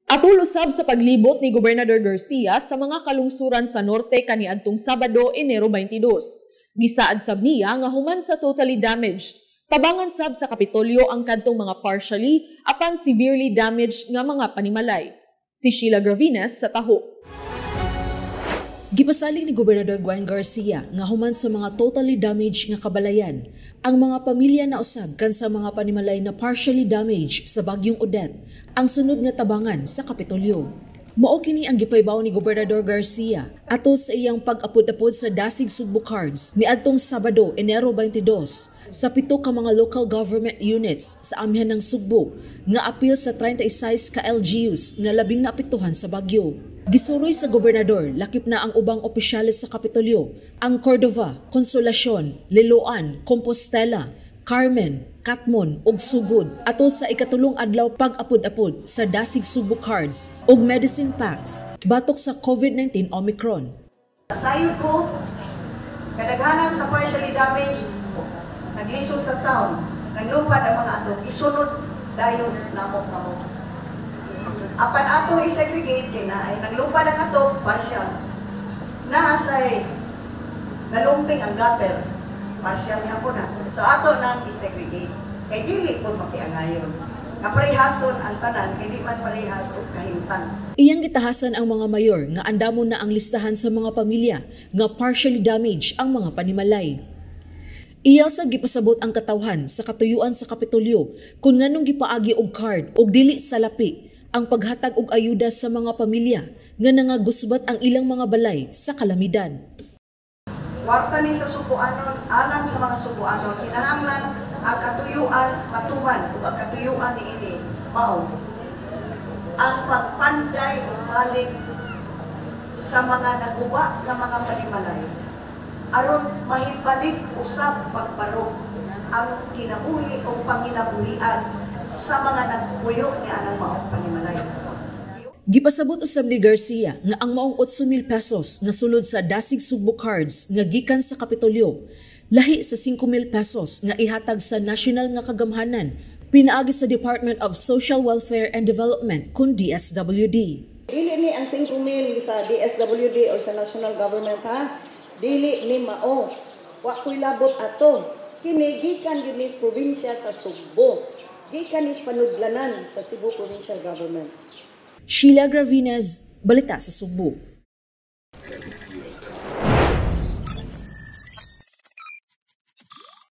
Atulusab sa paglibot ni Gobernador Garcia sa mga kalungsuran sa norte kaniadtong Sabado, Enero 22. Gisaad sab niya nga human sa totally damaged. Tabangan sab sa Kapitolyo ang kadtong mga partially apan severely damaged nga mga panimalay. Si Sheila Gravines sa Taho. Gipasalig ni Gobernador Juan Garcia nga human sa mga totally damaged nga kabalayan, ang mga pamilya na usab kan sa mga panimalay na partially damaged sa bagyong Odette ang sunod nga tabangan sa Kapitolyo. Mao kini ang gipaybaw ni Gobernador Garcia ato sa iyang pag-apod-apod sa Dasig Sugbo Cards niadtong Sabado, Enero 22 sa 7 ka mga local government units sa amihan ng Sugbo nga apil sa 36 ka LGUs nga labing naapektuhan sa bagyo. Gisuroy sa gobernador, lakip na ang ubang opisyales sa Kapitolyo, ang Cordova, Consolacion, Liloan, Compostela, Carmen, Katmon ug Sugod ato sa ikatulong adlaw pag-apod-apod sa Dasig Sugbo Cards ug medicine packs batok sa COVID-19 Omicron. Sayod ko, kadaghanan sa partially damaged, naglisod sa town, naglupad ang mga ato, isunod dayon namok-namok. Apan ato i-segregate kina ay naglupad ang ato, partial. Naasay nalumping ang gutter, partial niya po na. So ato nang i-segregate. Kay dili po makiangayon. Kaparehason ang tanan, hindi man parehas o kahimtang. Iyang gitahasan ang mga mayor nga andamon na ang listahan sa mga pamilya nga partially damaged ang mga panimalay. Iya sa gipasabot ang katawhan sa katuyuan sa Kapitolyo kung nganong gipaagi og card og dili salapi ang paghatag og ayuda sa mga pamilya nga nangagusbat ang ilang mga balay sa kalamidad. Kwarta ni sa subuanon, alang sa mga subuanon, kinahanglan ang katuyuan matuman o ang katuyuan ni ini mao. Ang pagpanday o balik sa mga naguba ng mga panimalay aron mahibalik usab pagbarog ang kinabuhi o panginabuhian sa mga nagpuyo ni anang maong panimalay. Gipasabot usab ni Garcia nga ang maong 8,000 pesos nga sulod sa Dasig Sugbo Cards nga gikan sa Kapitolyo, lahi sa 5,000 pesos nga ihatag sa national nga kagamhanan pinaagi sa Department of Social Welfare and Development kun DSWD. Dili ni ang 5,000 sa DSWD o sa national government ha. Dili ni mao. Wa ko'y labot ato. Kini gikan ginis probinsya sa Sugbo. Gikan is panudlanan sa Cebu Provincial Government. Sheila Gravines, Balita sa Sugbo.